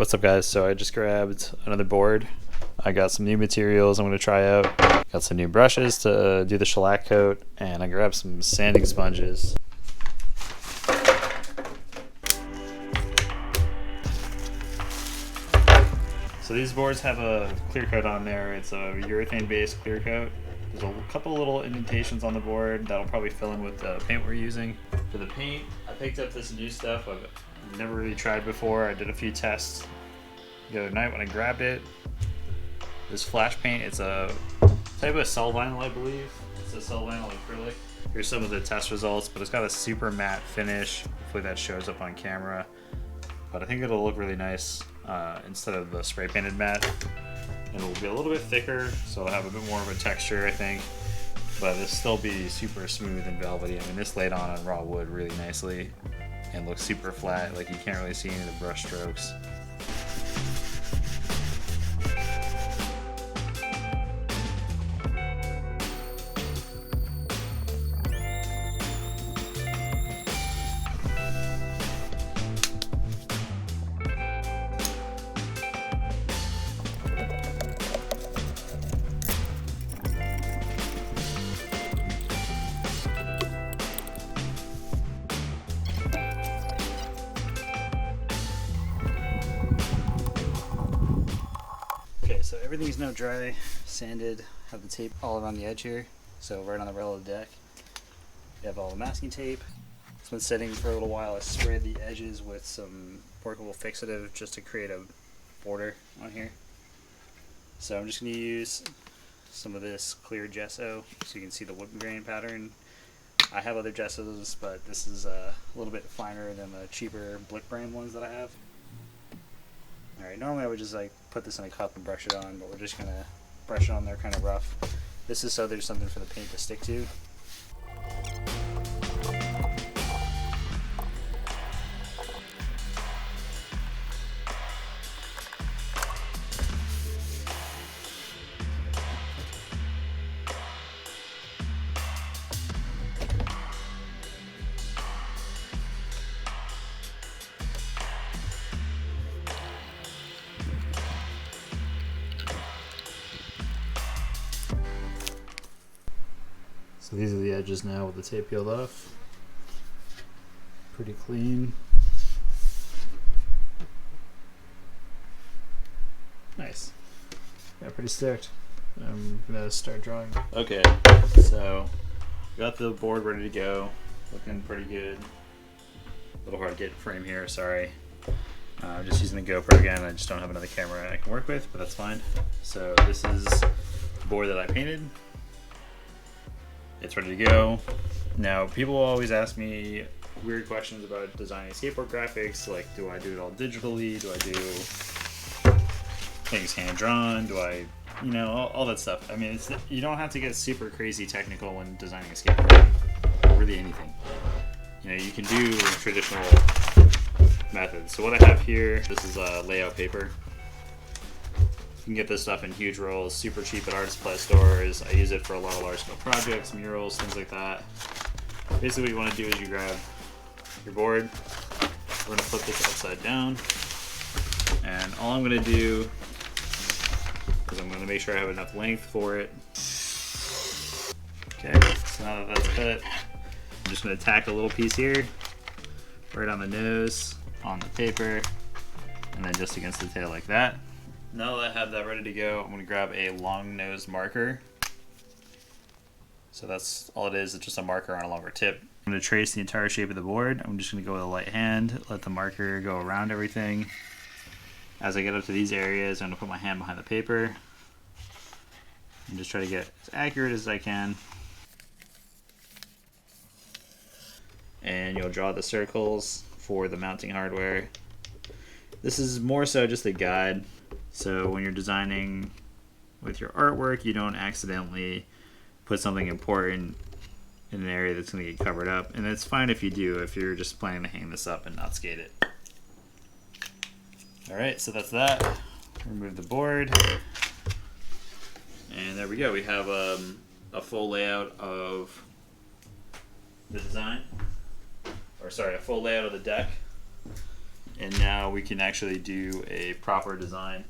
What's up guys? So I just grabbed another board. I got some new materials I'm going to try out. Got some new brushes to do the shellac coat, and I grabbed some sanding sponges. So these boards have a clear coat on there. It's a urethane based clear coat. There's a couple little indentations on the board that'll probably fill in with the paint we're using. For the paint, I picked up this new stuff I've never really tried before. I did a few tests the other night when I grabbed it. This flash paint, it's a type of cel-vinyl, I believe. It's a cel-vinyl acrylic. Here's some of the test results, but it's got a super matte finish. Hopefully that shows up on camera. But I think it'll look really nice instead of the spray painted matte. And it'll be a little bit thicker, so it'll have a bit more of a texture, I think. But it'll still be super smooth and velvety. I mean, this laid on raw wood really nicely and looks super flat, like you can't really see any of the brush strokes. Okay, so everything's now dry, sanded, have the tape all around the edge here, so right on the rail of the deck. You have all the masking tape. It's been sitting for a little while. I sprayed the edges with some workable fixative just to create a border on here. So I'm just going to use some of this clear gesso so you can see the wood grain pattern. I have other gessos, but this is a little bit finer than the cheaper Blick brand ones that I have. Alright, normally I would just like put this in a cup and brush it on, but we're just going to brush it on there kind of rough. This is so there's something for the paint to stick to. So these are the edges now with the tape peeled off. Pretty clean. Nice. Yeah, pretty stoked. I'm gonna start drawing. Okay, so got the board ready to go. Looking pretty good. A little hard to get frame here, sorry. I'm just using the GoPro again. I just don't have another camera I can work with, but that's fine. So this is the board that I painted. It's ready to go. Now, people always ask me weird questions about designing skateboard graphics, like do I do it all digitally? Do I do things hand-drawn? Do I, you know, all that stuff. I mean, you don't have to get super crazy technical when designing a skateboard, or really anything. You know, you can do traditional methods. So what I have here, this is layout paper. You can get this stuff in huge rolls, super cheap at art supply stores. I use it for a lot of large scale projects, murals, things like that. Basically what you want to do is you grab your board. We're going to flip this upside down. And all I'm going to do is I'm going to make sure I have enough length for it. Okay, so now that that's cut, I'm just going to tack a little piece here, right on the nose, on the paper, and then just against the tail like that. Now that I have that ready to go, I'm going to grab a long nose marker. So that's all it is, it's just a marker on a longer tip. I'm going to trace the entire shape of the board. I'm just going to go with a light hand, let the marker go around everything. As I get up to these areas, I'm going to put my hand behind the paper and just try to get as accurate as I can. And you'll draw the circles for the mounting hardware. This is more so just a guide. So when you're designing with your artwork, you don't accidentally put something important in an area that's going to get covered up. And it's fine if you do, if you're just planning to hang this up and not skate it. Alright, so that's that. Remove the board. And there we go. We have a full layout of the design. Or sorry, a full layout of the deck. and now we can actually do a proper design.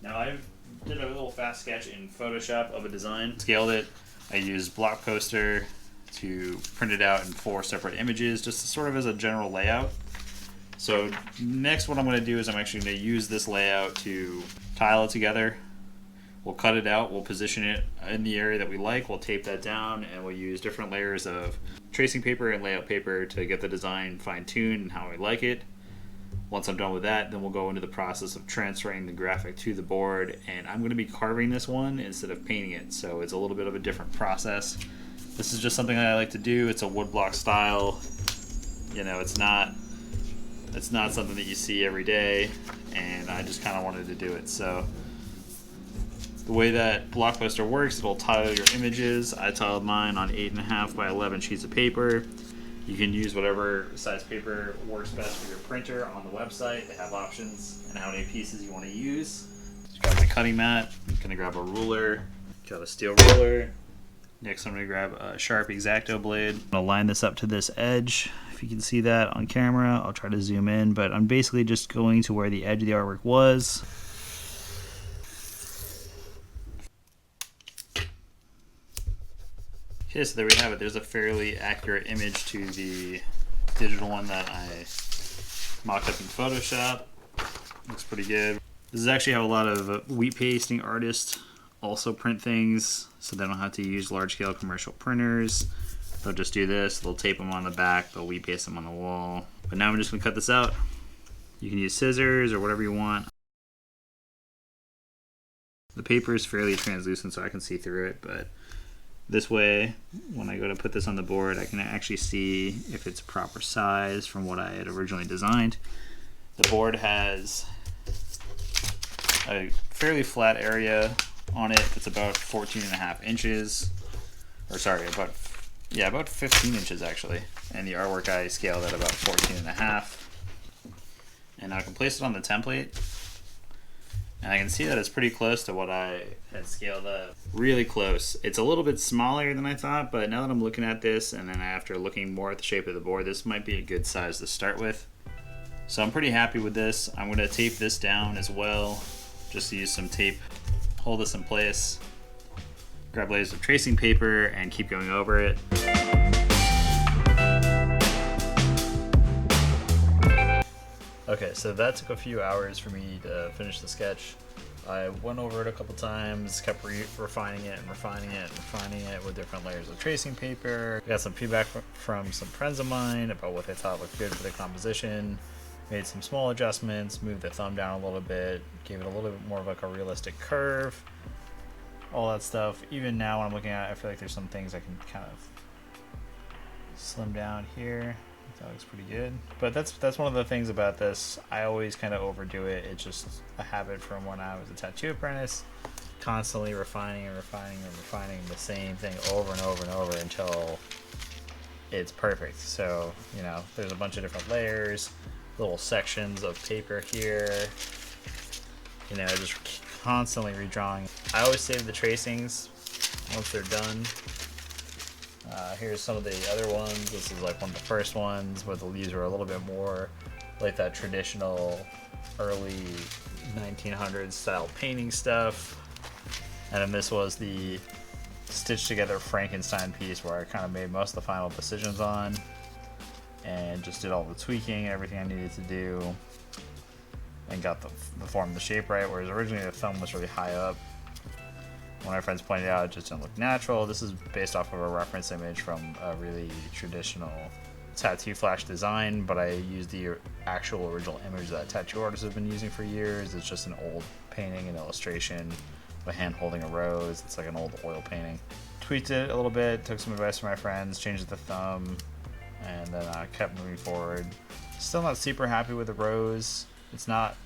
Now I did a little fast sketch in Photoshop of a design, scaled it. I used block poster to print it out in 4 separate images, just sort of as a general layout. So next what I'm going to do is I'm actually going to use this layout to tile it together. We'll cut it out, we'll position it in the area that we like, we'll tape that down, and we'll use different layers of tracing paper and layout paper to get the design fine-tuned and how we like it. Once I'm done with that, then we'll go into the process of transferring the graphic to the board, and I'm going to be carving this one instead of painting it, so it's a little bit of a different process. This is just something that I like to do. It's a woodblock style. You know, it's not something that you see every day, and I just kind of wanted to do it. So the way that block poster works, it'll tile your images. I tiled mine on 8.5 by 11 sheets of paper. You can use whatever size paper works best for your printer on the website. They have options and how many pieces you want to use. Just grab my cutting mat. I'm going to grab a ruler. Got a steel ruler. Next I'm going to grab a sharp X-Acto blade. I'm going to line this up to this edge. If you can see that on camera, I'll try to zoom in, but I'm basically just going to where the edge of the artwork was. Okay, so there we have it. There's a fairly accurate image to the digital one that I mocked up in Photoshop. Looks pretty good. This is actually how a lot of wheat pasting artists also print things, so they don't have to use large-scale commercial printers. They'll just do this. They'll tape them on the back. They'll wheat paste them on the wall. But now I'm just going to cut this out. You can use scissors or whatever you want. The paper is fairly translucent, so I can see through it, but this way, when I go to put this on the board, I can actually see if it's proper size from what I had originally designed. The board has a fairly flat area on it. It's about 14.5 inches, or sorry, about 15 inches actually. And the artwork I scaled at about 14.5. And now I can place it on the template. And I can see that it's pretty close to what I had scaled up. Really close. It's a little bit smaller than I thought, but now that I'm looking at this, and then after looking more at the shape of the board, this might be a good size to start with. So I'm pretty happy with this. I'm going to tape this down as well. Just use some tape, hold this in place. Grab layers of tracing paper and keep going over it. Okay, so that took a few hours for me to finish the sketch. I went over it a couple times, kept refining it and refining it and refining it with different layers of tracing paper. Got some feedback from some friends of mine about what they thought looked good for the composition. Made some small adjustments, moved the thumb down a little bit, gave it a little bit more of like a realistic curve. All that stuff. Even now when I'm looking at it, I feel like there's some things I can kind of slim down here. That looks pretty good. But that's one of the things about this. I always kind of overdo it. It's just a habit from when I was a tattoo apprentice. Constantly refining and refining and refining the same thing over and over and over until it's perfect. So, you know, there's a bunch of different layers, little sections of paper here. You know, just constantly redrawing. I always save the tracings once they're done. Here's some of the other ones. This is like one of the first ones where the leaves are a little bit more like that traditional early 1900s style painting stuff. And then this was the stitched together Frankenstein piece where I kind of made most of the final decisions on and just did all the tweaking and everything I needed to do and got the form and the shape right, whereas originally the thumb was really high up. One of my friends pointed out it just didn't look natural. This is based off of a reference image from a really traditional tattoo flash design, but I used the actual original image that tattoo artists have been using for years. It's just an old painting and illustration of a hand holding a rose. It's like an old oil painting. Tweaked it a little bit, took some advice from my friends, changed the thumb, and then I kept moving forward. Still not super happy with the rose. It's not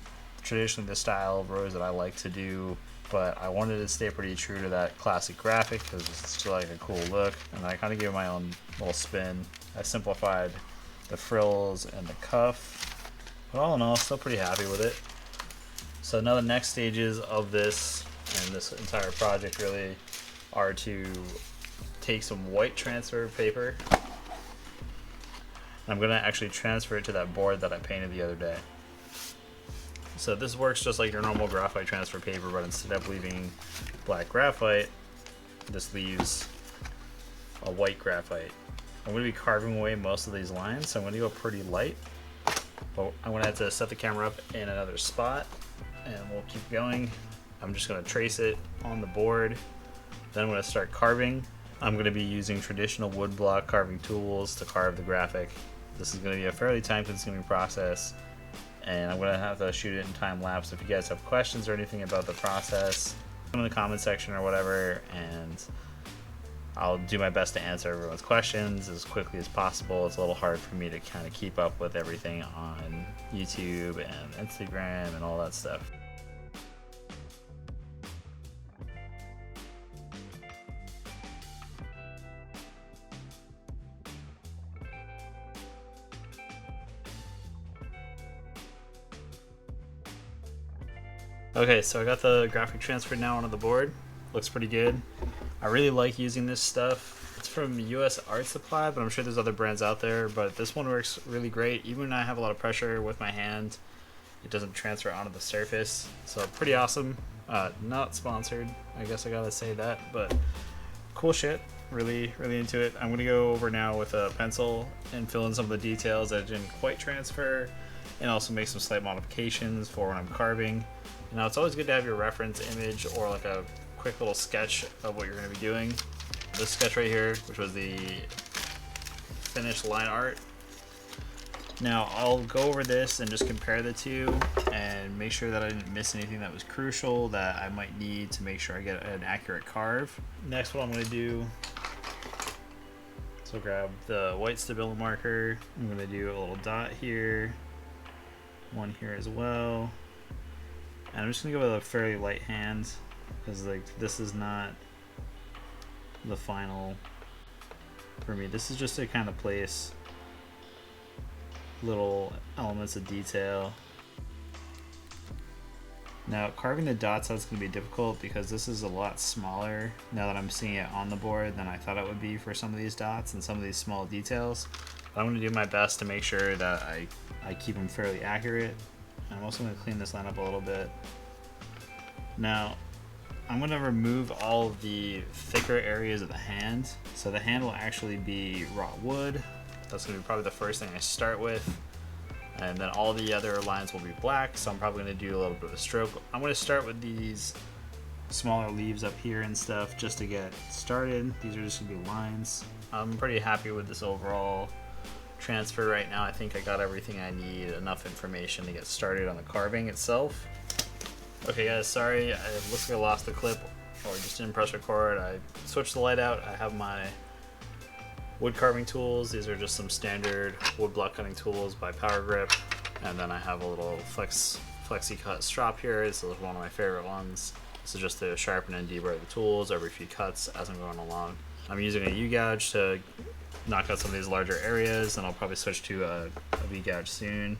traditionally the style of rose that I like to do, but I wanted to stay pretty true to that classic graphic because it's still like a cool look, and I kind of gave it my own little spin. I simplified the frills and the cuff, but all in all, still pretty happy with it. So now the next stages of this and this entire project really are to take some white transfer paper. I'm gonna actually transfer it to that board that I painted the other day. So this works just like your normal graphite transfer paper, but instead of leaving black graphite, this leaves a white graphite. I'm going to be carving away most of these lines, so I'm going to go pretty light. But I'm going to have to set the camera up in another spot, and we'll keep going. I'm just going to trace it on the board. Then I'm going to start carving. I'm going to be using traditional woodblock carving tools to carve the graphic. This is going to be a fairly time-consuming process, and I'm going to have to shoot it in time lapse. If you guys have questions or anything about the process, in the comment section or whatever, and I'll do my best to answer everyone's questions as quickly as possible. It's a little hard for me to kind of keep up with everything on YouTube and Instagram and all that stuff. Okay, so I got the graphic transferred now onto the board. Looks pretty good. I really like using this stuff. It's from US Art Supply, but I'm sure there's other brands out there, but this one works really great. Even when I have a lot of pressure with my hand, it doesn't transfer onto the surface. So pretty awesome. Not sponsored, I guess I gotta say that, but cool shit. Really into it. I'm gonna go over now with a pencil and fill in some of the details that didn't quite transfer, and also make some slight modifications for when I'm carving. Now, it's always good to have your reference image or like a quick little sketch of what you're going to be doing. This sketch right here, which was the finished line art. Now, I'll go over this and just compare the two and make sure that I didn't miss anything that was crucial that I might need to make sure I get an accurate carve. Next, what I'm going to do, so grab the white Stabilo marker. I'm going to do a little dot here, one here as well. And I'm just gonna go with a fairly light hand because like this is not the final for me. This is just to kind of place little elements of detail. Now carving the dots out is gonna be difficult because this is a lot smaller now that I'm seeing it on the board than I thought it would be for some of these dots and some of these small details. But I'm gonna do my best to make sure that I keep them fairly accurate. I'm also going to clean this line up a little bit. Now, I'm going to remove all of the thicker areas of the hand. So the hand will actually be raw wood. That's going to be probably the first thing I start with. And then all the other lines will be black, so I'm probably going to do a little bit of a stroke. I'm going to start with these smaller leaves up here and stuff just to get started. These are just going to be lines. I'm pretty happy with this overall transfer right now. I think I got everything I need, enough information to get started on the carving itself. Okay guys, sorry, it looks like I lost the clip or just didn't press record. I switched the light out. I have my wood carving tools. These are just some standard wood block cutting tools by Power Grip, and then I have a little flexi cut strop here. This is one of my favorite ones. This is just to sharpen and deburr the tools every few cuts as I'm going along. I'm using a U-gouge to knock out some of these larger areas, and I'll probably switch to a V-gouge soon.